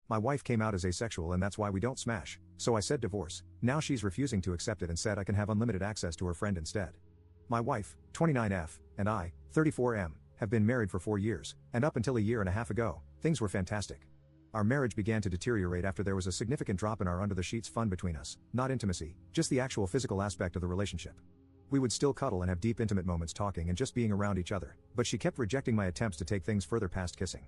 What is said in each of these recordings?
My wife came out as asexual and that's why we don't smash, so I said divorce. Now she's refusing to accept it and said I can have unlimited access to her friend instead. My wife, 29F, and I, 34M, have been married for 4 years, and up until a year and a half ago, things were fantastic. Our marriage began to deteriorate after there was a significant drop in our under the sheets fun between us, not intimacy, just the actual physical aspect of the relationship. We would still cuddle and have deep intimate moments talking and just being around each other, but she kept rejecting my attempts to take things further past kissing.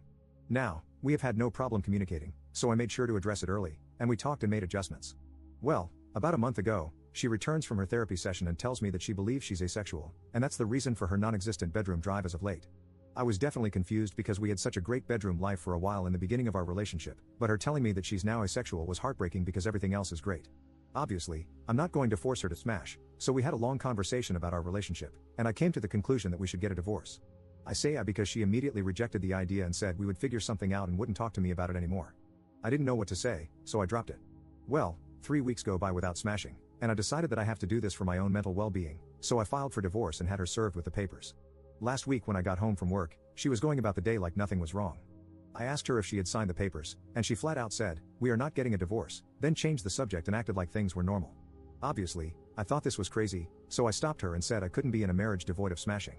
Now, we have had no problem communicating, so I made sure to address it early, and we talked and made adjustments. Well, about a month ago, she returns from her therapy session and tells me that she believes she's asexual, and that's the reason for her non-existent bedroom drive as of late. I was definitely confused because we had such a great bedroom life for a while in the beginning of our relationship, but her telling me that she's now asexual was heartbreaking because everything else is great. Obviously, I'm not going to force her to smash, so we had a long conversation about our relationship, and I came to the conclusion that we should get a divorce. I say because she immediately rejected the idea and said we would figure something out and wouldn't talk to me about it anymore. I didn't know what to say, so I dropped it. Well, 3 weeks go by without smashing, and I decided that I have to do this for my own mental well-being, so I filed for divorce and had her served with the papers. Last week when I got home from work, she was going about the day like nothing was wrong. I asked her if she had signed the papers, and she flat out said, "We are not getting a divorce," then changed the subject and acted like things were normal. Obviously, I thought this was crazy, so I stopped her and said I couldn't be in a marriage devoid of smashing.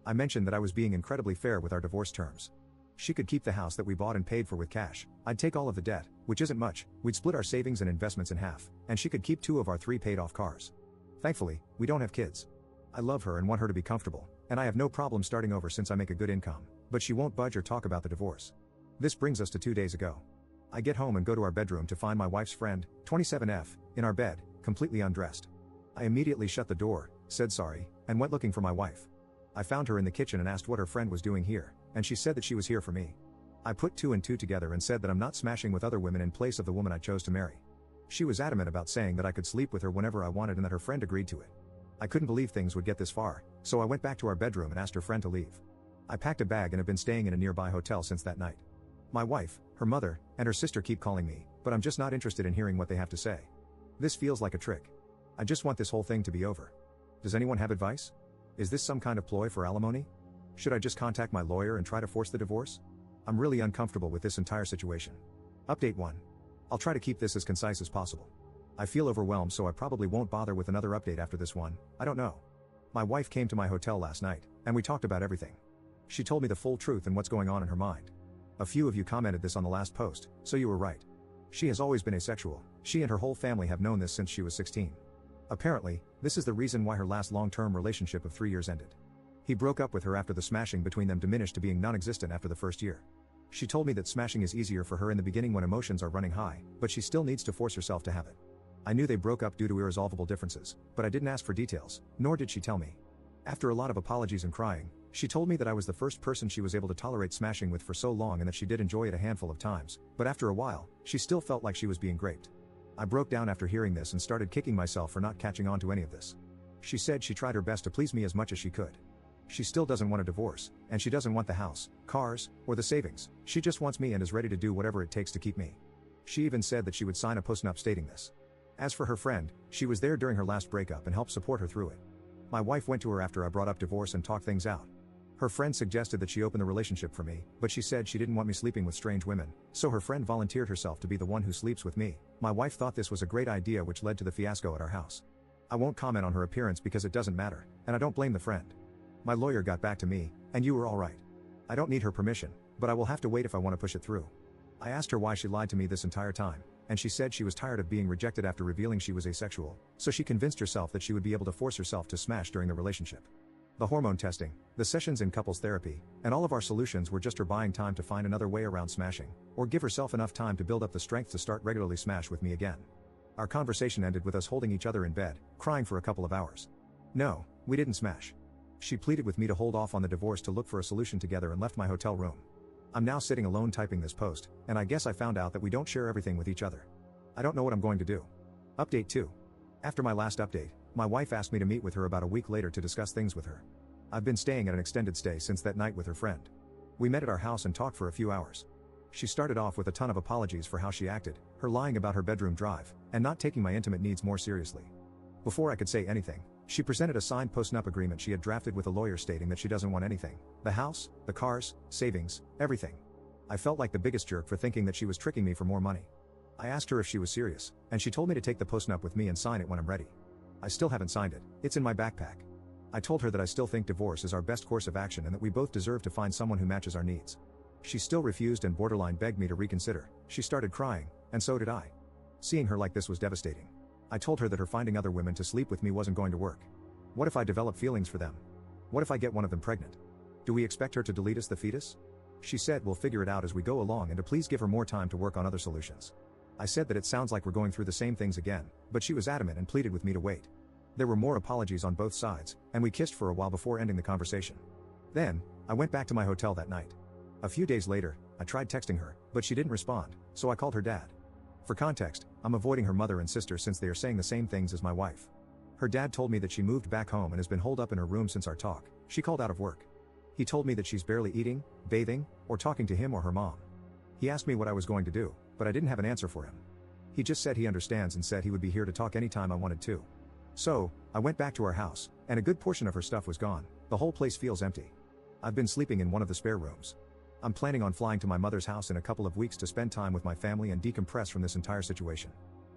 I mentioned that I was being incredibly fair with our divorce terms. She could keep the house that we bought and paid for with cash, I'd take all of the debt, which isn't much, we'd split our savings and investments in half, and she could keep 2 of our 3 paid-off cars. Thankfully, we don't have kids. I love her and want her to be comfortable, and I have no problem starting over since I make a good income, but she won't budge or talk about the divorce. This brings us to 2 days ago. I get home and go to our bedroom to find my wife's friend, 27F, in our bed, completely undressed. I immediately shut the door, said sorry, and went looking for my wife. I found her in the kitchen and asked what her friend was doing here, and she said that she was here for me. I put 2 and 2 together and said that I'm not smashing with other women in place of the woman I chose to marry. She was adamant about saying that I could sleep with her whenever I wanted and that her friend agreed to it. I couldn't believe things would get this far, so I went back to our bedroom and asked her friend to leave. I packed a bag and have been staying in a nearby hotel since that night. My wife, her mother, and her sister keep calling me, but I'm just not interested in hearing what they have to say. This feels like a trick. I just want this whole thing to be over. Does anyone have advice? Is this some kind of ploy for alimony? Should I just contact my lawyer and try to force the divorce? I'm really uncomfortable with this entire situation. Update 1. I'll try to keep this as concise as possible. I feel overwhelmed, so I probably won't bother with another update after this one. I don't know. My wife came to my hotel last night, and we talked about everything. She told me the full truth and what's going on in her mind. A few of you commented this on the last post, so you were right. She has always been asexual. She and her whole family have known this since she was 16. Apparently, this is the reason why her last long-term relationship of 3 years ended. He broke up with her after the smashing between them diminished to being non-existent after the first year. She told me that smashing is easier for her in the beginning when emotions are running high, but she still needs to force herself to have it. I knew they broke up due to irresolvable differences, but I didn't ask for details, nor did she tell me. After a lot of apologies and crying, she told me that I was the first person she was able to tolerate smashing with for so long and that she did enjoy it a handful of times, but after a while, she still felt like she was being raped. I broke down after hearing this and started kicking myself for not catching on to any of this. She said she tried her best to please me as much as she could. She still doesn't want a divorce, and she doesn't want the house, cars, or the savings. She just wants me and is ready to do whatever it takes to keep me. She even said that she would sign a post-nup stating this. As for her friend, she was there during her last breakup and helped support her through it. My wife went to her after I brought up divorce and talked things out. Her friend suggested that she open the relationship for me, but she said she didn't want me sleeping with strange women, so her friend volunteered herself to be the one who sleeps with me. My wife thought this was a great idea, which led to the fiasco at our house. I won't comment on her appearance because it doesn't matter, and I don't blame the friend. My lawyer got back to me, and you were all right. I don't need her permission, but I will have to wait if I want to push it through. I asked her why she lied to me this entire time, and she said she was tired of being rejected after revealing she was asexual, so she convinced herself that she would be able to force herself to smash during the relationship. The hormone testing, the sessions in couples therapy, and all of our solutions were just her buying time to find another way around smashing, or give herself enough time to build up the strength to start regularly smash with me again. Our conversation ended with us holding each other in bed, crying for a couple of hours. No, we didn't smash. She pleaded with me to hold off on the divorce to look for a solution together and left my hotel room. I'm now sitting alone typing this post, and I guess I found out that we don't share everything with each other. I don't know what I'm going to do. Update 2. After my last update, my wife asked me to meet with her about a week later to discuss things with her. I've been staying at an extended stay since that night with her friend. We met at our house and talked for a few hours. She started off with a ton of apologies for how she acted, her lying about her bedroom drive, and not taking my intimate needs more seriously. Before I could say anything, she presented a signed post-nup agreement she had drafted with a lawyer stating that she doesn't want anything: the house, the cars, savings, everything. I felt like the biggest jerk for thinking that she was tricking me for more money. I asked her if she was serious, and she told me to take the postnup with me and sign it when I'm ready. I still haven't signed it, it's in my backpack. I told her that I still think divorce is our best course of action and that we both deserve to find someone who matches our needs. She still refused and borderline begged me to reconsider. She started crying, and so did I. Seeing her like this was devastating. I told her that her finding other women to sleep with me wasn't going to work. What if I develop feelings for them? What if I get one of them pregnant? Do we expect her to delete us the fetus? She said we'll figure it out as we go along and to please give her more time to work on other solutions. I said that it sounds like we're going through the same things again, but she was adamant and pleaded with me to wait. There were more apologies on both sides, and we kissed for a while before ending the conversation. Then, I went back to my hotel that night. A few days later, I tried texting her, but she didn't respond, so I called her dad. For context, I'm avoiding her mother and sister since they are saying the same things as my wife. Her dad told me that she moved back home and has been holed up in her room since our talk. She called out of work. He told me that she's barely eating, bathing, or talking to him or her mom. He asked me what I was going to do, but I didn't have an answer for him. He just said he understands and said he would be here to talk anytime I wanted to. So, I went back to our house, and a good portion of her stuff was gone. The whole place feels empty. I've been sleeping in one of the spare rooms. I'm planning on flying to my mother's house in a couple of weeks to spend time with my family and decompress from this entire situation.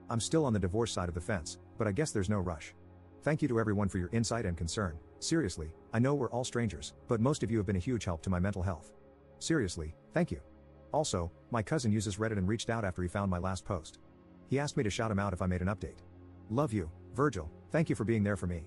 I'm still on the divorce side of the fence, but I guess there's no rush. Thank you to everyone for your insight and concern. Seriously, I know we're all strangers, but most of you have been a huge help to my mental health. Seriously, thank you. Also, my cousin uses Reddit and reached out after he found my last post. He asked me to shout him out if I made an update. Love you, Virgil. Thank you for being there for me.